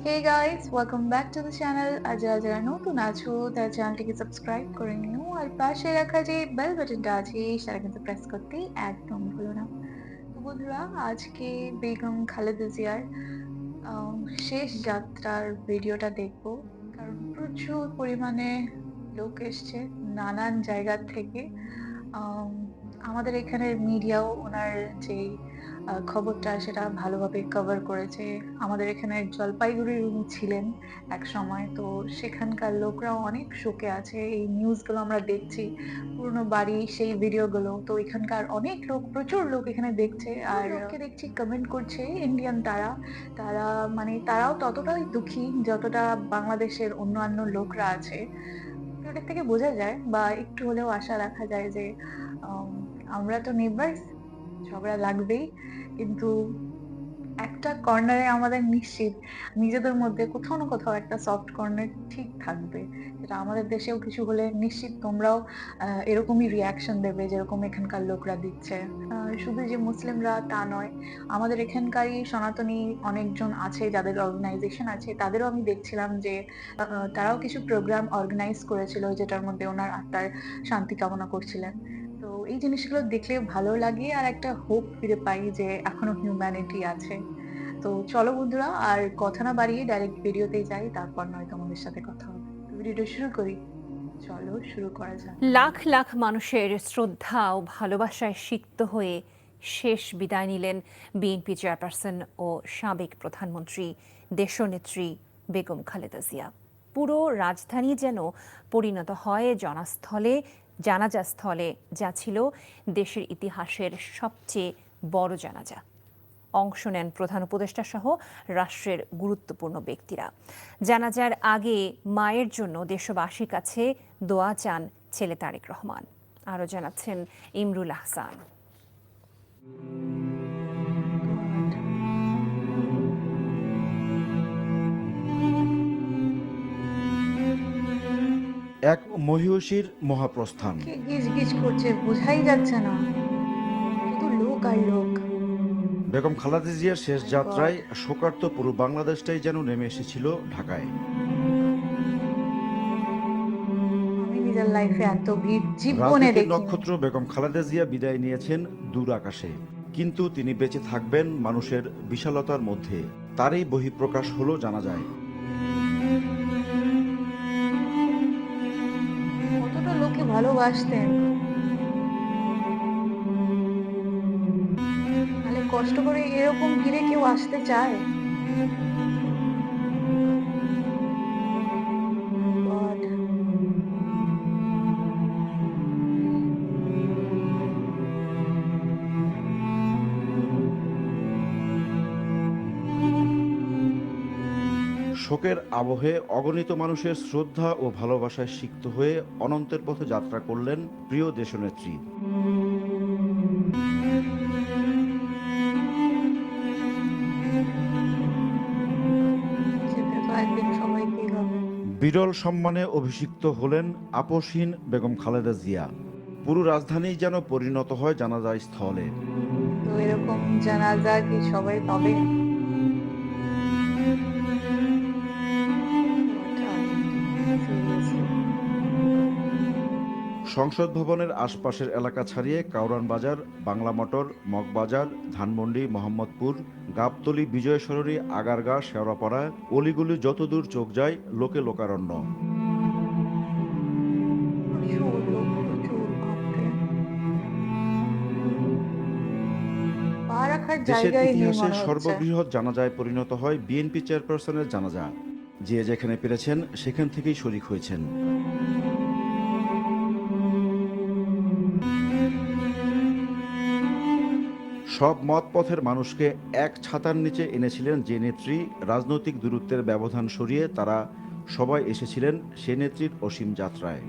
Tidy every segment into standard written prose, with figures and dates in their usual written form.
Hey guys, welcome back to the channel. আর যারা নতুন আছো তারা চ্যানেলটিকে সাবস্ক্রাইব করে নিও আর পাশে রাখা যে বেল বাটনটা আছে সেটা কিন্তু প্রেস করতে একদম ভুলো না। তো বন্ধুরা, আজকে বেগম খালেদা জিয়ার আম, শেষ যাত্রার ভিডিওটা দেখবো, কারণ প্রচুর পরিমাণে লোক এসছে নানান জায়গা থেকে। আম, আমাদের এখানের মিডিয়াও ওনার যেই খবরটা সেটা ভালোভাবে কভার করেছে। আমাদের এখানে জলপাইগুড়ির উনি ছিলেন এক সময়, তো সেখানকার লোকরাও অনেক শোকে আছে। এই নিউজগুলো আমরা দেখছি, পুরনো বাড়ি সেই ভিডিওগুলো, তো এখানকার অনেক লোক, প্রচুর লোক এখানে দেখছে আর লোককে দেখছি কমেন্ট করছে ইন্ডিয়ান। তারা তারা মানে তারাও ততটাই দুঃখী যতটা বাংলাদেশের অন্যান্য লোকরা আছে। ওটা থেকে বোঝা যায় বা একটু হলেও আশা রাখা যায় যে আম, আমরা তো নেবার্স, ঝগড়া লাগবেই, কিন্তু একটা কর্নারে আমাদের নিশ্চিত নিজেদের মধ্যে কোথাও না কোথাও একটা সফট কর্নার ঠিক থাকবে, যেটা আমাদের দেশেও কিছু হলে নিশ্চিত তোমরাও এরকমই রিয়াকশন দেবে যেরকম এখানকার লোকরা দিচ্ছে। শুধু যে মুসলিমরা তা নয়, আমাদের এখানকারই সনাতনী অনেকজন আছে যাদের অর্গানাইজেশন আছে, তাদেরও আমি দেখছিলাম যে তারাও কিছু প্রোগ্রাম অর্গানাইজ করেছিল যেটার মধ্যে ওনার আত্মার শান্তি কামনা করছিলেন। তো এই জিনিসগুলো দেখলে ভালো লাগে আর একটা হোপ ফিরে পাই যে এখনো হিউম্যানিটি আছে। তো চলো বন্ধুরা, আর কথা না বাড়িয়ে ডাইরেক্ট ভিডিওতেই যাই, তারপর নয় তোমাদের সাথে কথা হবে। তো ভিডিওটা শুরু করি, চলো শুরু করা যাক। লাখ লাখ মানুষের শ্রদ্ধা ও ভালোবাসায় সিক্ত হয়ে শেষ বিদায় নিলেন বিএনপি চেয়ারপারসন ও সাবেক প্রধানমন্ত্রী দেশনেত্রী বেগম খালেদা জিয়া। পুরো রাজধানী যেন পরিণত হয় জনস্থলে, জানাজাস্থলে, যা ছিল দেশের ইতিহাসের সবচেয়ে বড় জানাজা। অংশ নেন প্রধান উপদেষ্টা সহ রাষ্ট্রের গুরুত্বপূর্ণ ব্যক্তিরা। জানাজার আগে মায়ের জন্য দেশবাসীর কাছে দোয়া চান ছেলে তারেক রহমান। আরও জানাচ্ছেন ইমরুল আহসান। এক মহীয়সীর মহাপ্রস্থান। কে গিজ গিজ করছে বোঝাই যাচ্ছে না, শুধু লোক আর লোক। বেগম খালেদা জিয়ার শেষ My যাত্রায় God, শোকার্ত পুরো বাংলাদেশটাই যেন নেমে এসেছিল ঢাকায়। আমি নিজের লাইফে এত ভিড় জীবনে রাজনীতির দেখিনি। নক্ষত্র বেগম খালেদা জিয়া বিদায় নিয়েছেন দূর আকাশে, কিন্তু তিনি বেঁচে থাকবেন মানুষের বিশালতার মধ্যে। তারই বহিঃপ্রকাশ হলো জানা যায়। কতটা লোকে ভালোবাসতেন, তাহলে কষ্ট করে এরকম ভিড়ে কেউ আসতে চায়? My God, শোকের আবহে অগণিত মানুষের শ্রদ্ধা ও ভালোবাসায় সিক্ত হয়ে অনন্তের পথে যাত্রা করলেন প্রিয় দেশনেত্রী। যেতে তো একদিন সবাইকেই হবে। বিরল সম্মানে অভিষিক্ত হলেন আপসহীন বেগম খালেদা জিয়া। পুরো রাজধানী যেন পরিণত হয় জানাজা স্থলে। তো এরকম জানাজা কি সবাই পাবে? Seriously. সংসদ ভবনের আশপাশের এলাকা ছাড়িয়ে কাউরান বাজার, বাংলা মোটর, মগবাজার, ধানমন্ডি, মোহাম্মদপুর, গাবতলী, বিজয় সরণি, আগারগা, শেওড়াপাড়া, অলিগুলি যতদূর চোখ যায় লোকে লোকারণ্য। প্রচুর লোক, প্রচুর, বাপরে, পা রাখার দেশের জায়গাই নেই ইতিহাসের মনে হচ্ছে। সর্ববৃহৎ জানাজায় পরিণত হয় বিএনপি চেয়ারপারসনের জানাজা। যে যেখানে পেরেছেন সেখান থেকেই শরিক হয়েছেন। সব মত পথের মানুষকে এক ছাতার নিচে এনেছিলেন যে নেত্রী। রাজনৈতিক দূরত্বের ব্যবধান সরিয়ে তারা সবাই এসেছিলেন সে নেত্রীর অসীম যাত্রায়।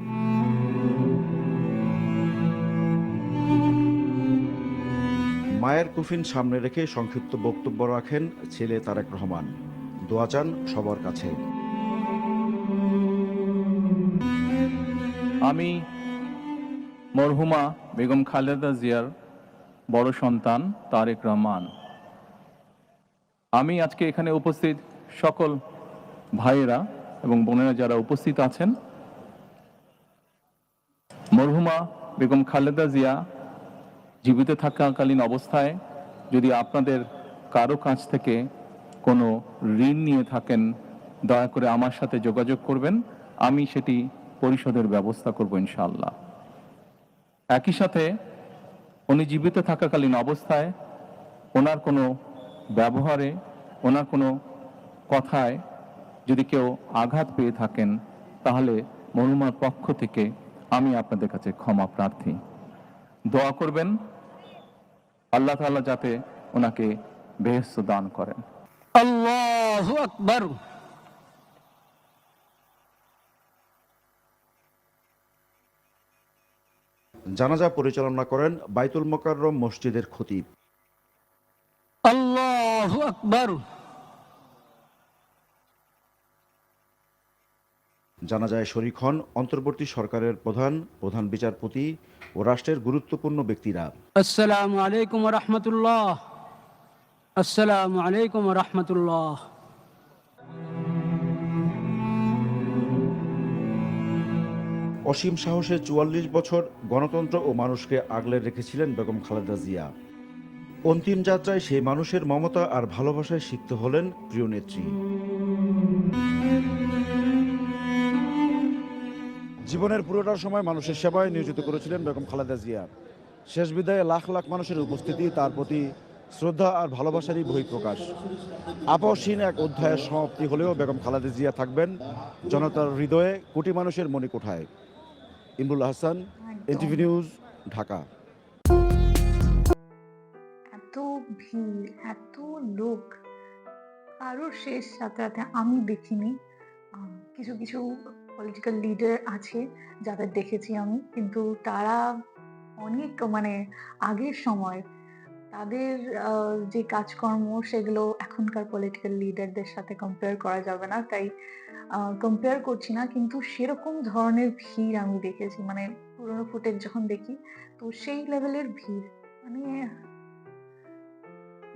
মায়ের কুফিন সামনে রেখে সংক্ষিপ্ত বক্তব্য রাখেন ছেলে তারেক রহমান। দোয়া চান সবার কাছে। আমি মরহুমা বেগম খালেদা জিয়ার বড় সন্তান তারেক রহমান। আমি আজকে এখানে উপস্থিত সকল ভাইয়েরা এবং বোনেরা যারা উপস্থিত আছেন, মরহুমা বেগম খালেদা জিয়া জীবিত থাকাকালীন অবস্থায় যদি আপনাদের কারো কাছ থেকে কোনো ঋণ নিয়ে থাকেন, দয়া করে আমার সাথে যোগাযোগ করবেন, আমি সেটি পরিশোধের ব্যবস্থা করব ইনশাআল্লাহ। একই সাথে উনি জীবিত থাকাকালীন অবস্থায় ওনার কোনো ব্যবহারে, ওনার কোনো কথায় যদি কেউ আঘাত পেয়ে থাকেন, তাহলে মরহুমার পক্ষ থেকে আমি আপনাদের কাছে ক্ষমা প্রার্থী। দোয়া করবেন আল্লাহ তাআলা যাতে ওনাকে বেহেশত দান করেন। আল্লাহু আকবার। জানাজা পরিচালনা করেন বাইতুল মোকাররম মসজিদের খতিব। আল্লাহু আকবার। জানাজায় শরীক হন অন্তর্বর্তী সরকারের প্রধান বিচারপতি ও রাষ্ট্রের গুরুত্বপূর্ণ ব্যক্তিরা। আসসালামু আলাইকুম ওয়া রাহমাতুল্লাহ। আসসালামু আলাইকুম ওয়া রাহমাতুল্লাহ। অসীম সাহসে ৪৪ বছর গণতন্ত্র ও মানুষকে আগলে রেখেছিলেন বেগম খালেদা জিয়া। অন্তিম যাত্রায় সেই মানুষের মমতা আর ভালোবাসায় সিক্ত হলেন প্রিয় নেত্রী। জীবনের পুরোটা সময় মানুষের সেবায় নিয়োজিত করেছিলেন বেগম খালেদা জিয়া। শেষ বিদায়ে লাখ লাখ মানুষের উপস্থিতি তার প্রতি শ্রদ্ধা আর ভালোবাসারই বহিঃপ্রকাশ। আপসহীন এক অধ্যায়ের সমাপ্তি হলেও বেগম খালেদা জিয়া থাকবেন জনতার হৃদয়ে, কোটি মানুষের মণিকোঠায়। Imrul Hasan, NTV news, Dhaka. এত ভিড়, এত লোক, কারোর শেষ যাত্রাতে আমি দেখিনি। কিছু কিছু পলিটিক্যাল লিডার আছে যাদের দেখেছি আমি, কিন্তু তারা অনেক মানে আগের সময় তাদের যে কাজকর্ম সেগুলো এখনকার পলিটিক্যাল লিডারদের সাথে কম্পেয়ার করা যাবে না, তাই কম্পেয়ার করছি না। কিন্তু সেরকম ধরনের ভিড় আমি দেখেছি, মানে পুরোনো ফুটেজ যখন দেখি তো সেই লেভেলের ভিড়, মানে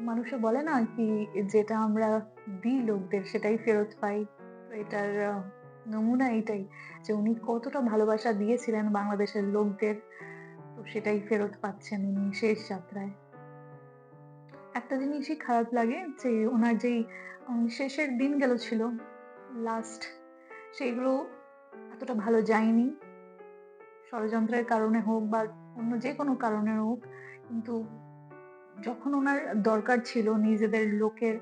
মানুষে বলে না কি, যেটা আমরা দিই লোকদের সেটাই ফেরত পাই। তো এটার নমুনা এটাই যে উনি কতটা ভালোবাসা দিয়েছিলেন বাংলাদেশের লোকদের, তো সেটাই ফেরত পাচ্ছেন উনি শেষ যাত্রায়। একটা জিনিসই খারাপ লাগে যে ওনার যেই শেষের দিনগুলো ছিল, লাস্ট, সেগুলো এতটা ভালো যায়নি, ষড়যন্ত্রের কারণে হোক বা অন্য যে কোনো কারণে হোক। কিন্তু যখন ওনার দরকার ছিল নিজেদের লোকের,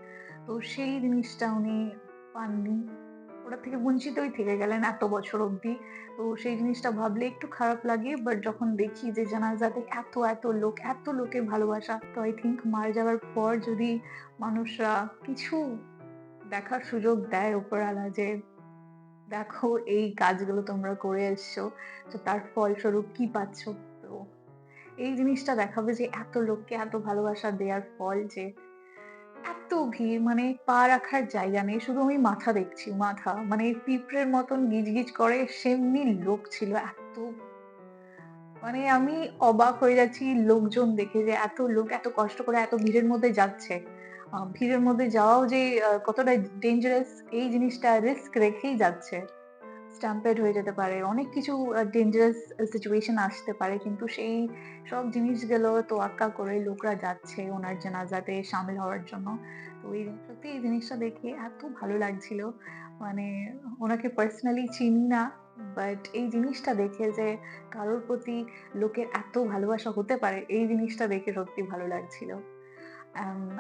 তো সেই জিনিসটা উনি পাননি, ওটা থেকে বঞ্চিতই থেকে গেলেন এত বছর অবধি। তো সেই জিনিসটা ভাবলে একটু খারাপ লাগে, বাট যখন দেখি যে জানাজাতে এত এত লোক, এত লোকের ভালোবাসা, তো আই থিঙ্ক মারা যাওয়ার পর যদি মানুষরা কিছু দেখার সুযোগ দেয় উপরওয়ালা, যে দেখো এই কাজগুলো তোমরা করে এসছো, তো তার ফলস্বরূপ কি পাচ্ছ, তো এই জিনিসটা দেখাবে যে এত লোককে এত ভালোবাসা দেওয়ার ফল যে এত ভিড়, মানে পা রাখার জায়গা নেই, শুধু আমি মাথা দেখছি, মাথা মানে পিঁপড়ের মতন গিজগিজ করে সেমনি লোক ছিল এত, মানে আমি অবাক হয়ে যাচ্ছি লোকজন দেখে, যে এত লোক এত কষ্ট করে এত ভিড়ের মধ্যে যাচ্ছে। ভিড়ের মধ্যে যাওয়াও যে কতটা ডেঞ্জারাস, এই জিনিসটা রিস্ক রেখেই যাচ্ছে। স্ট্যাম্পেড হয়ে যেতে পারে, অনেক কিছু ডেঞ্জারাস সিচুয়েশন আসতে পারে, কিন্তু সেই সব জিনিসগুলো তোয়াক্কা করে লোকরা যাচ্ছে ওনার জানাজাতে শামিল হওয়ার জন্য। তো সত্যি এই জিনিসটা দেখে এত ভালো লাগছিল, মানে ওনাকে পার্সোনালি চিনি না, বাট এই জিনিসটা দেখে যে কারোর প্রতি লোকের এত ভালোবাসা হতে পারে, এই জিনিসটা দেখে সত্যি ভালো লাগছিল।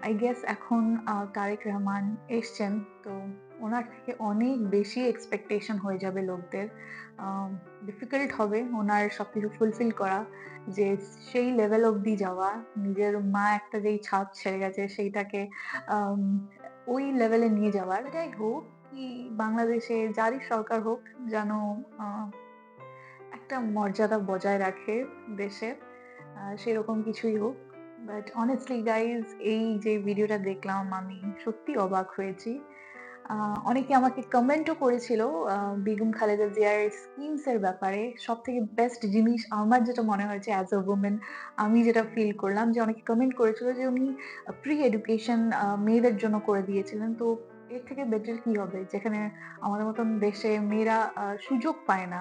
আই গেস এখন তারেক রহমান এসছেন, তো ওনার থেকে অনেক বেশি এক্সপেকটেশন হয়ে যাবে লোকদের। ডিফিকাল্ট হবে ওনার সবকিছু ফুলফিল করা, যে সেই লেভেল অবধি যাওয়া, নিজের মা একটা যেই ছাপ ছেড়ে গেছে সেইটাকে আম, ওই লেভেলে নিয়ে যাওয়ার। এটাই হোক কি বাংলাদেশে যারই সরকার হোক, যেন একটা মর্যাদা বজায় রাখে দেশের, সেরকম কিছুই হোক। বাট অনেস্টলি গাইজ, এই যে ভিডিওটা দেখলাম আমি সত্যি অবাক হয়েছি। অনেকে আমাকে কমেন্টও করেছিল বেগম খালেদা জিয়ার স্কিমস এর ব্যাপারে। সব থেকে বেস্ট জিনিস আমার যেটা মনে হয়েছে অ্যাজ আ ওমেন, আমি যেটা ফিল করলাম, যে অনেকে কমেন্ট করেছিল যে উনি প্রি এডুকেশন মেয়েদের জন্য করে দিয়েছিলেন। তো এর থেকে বেটার কি হবে যেখানে আমাদের মতন দেশে মেয়েরা সুযোগ পায় না।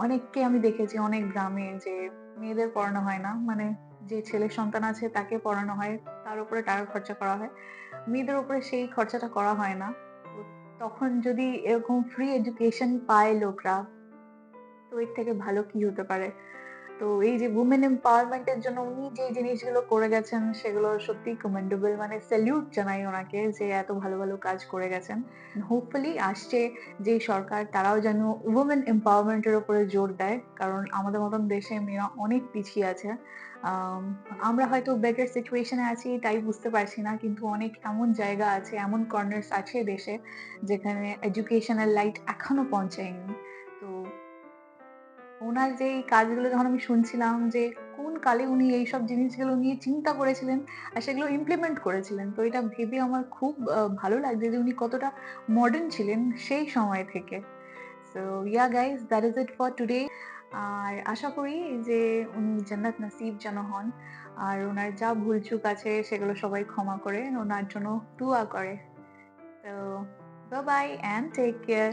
অনেককে আমি দেখেছি অনেক গ্রামে যে মেয়েদের পড়ানো হয় না, মানে যে ছেলের সন্তান আছে তাকে পড়ানো হয়, তার উপরে টাকা খরচা করা হয়, মেয়েদের উপরে সেই খরচাটা করা হয় না। তো তখন যদি এরকম ফ্রি এডুকেশন পায় লোকরা, তো এর থেকে ভালো কি হতে পারে। তো এই যে উমেন এম্পাওয়ারমেন্ট এর জন্য উনি যে জিনিসগুলো করে গেছেন সেগুলো সত্যি কমেন্ডেবল, মানে স্যালিউট জানাই ওনাকে যে এত ভালো ভালো কাজ করে গেছেন। হোপফুলি আসছে যে সরকার তারাও যেন উমেন এম্পাওয়ারমেন্ট এর উপরে জোর দেয়, কারণ আমাদের মতন দেশে মেয়েরা অনেক পিছিয়ে আছে। আম, আমরা হয়তো বেটার সিচুয়েশনে আছি তাই বুঝতে পারছি না, কিন্তু অনেক এমন জায়গা আছে, এমন কর্নার্স আছে দেশে যেখানে এডুকেশনাল লাইট এখনো পৌঁছায়নি। তো ওনার যে এই কাজগুলো যখন আমি শুনছিলাম যে কোন কালে উনি এইসব জিনিসগুলো নিয়ে চিন্তা করেছিলেন আর সেগুলো ইমপ্লিমেন্ট করেছিলেন, তো এটা ভেবে আমার খুব ভালো লাগছে যে উনি কতটা মডার্ন ছিলেন সেই সময় থেকে। So yeah guys, that is it for today. আর আশা করি যে উনি জান্নাত নসিব যেন হন, আর ওনার যা ভুলচুক আছে সেগুলো সবাই ক্ষমা করে ওনার জন্য দোয়া করে। তো bye bye and take care.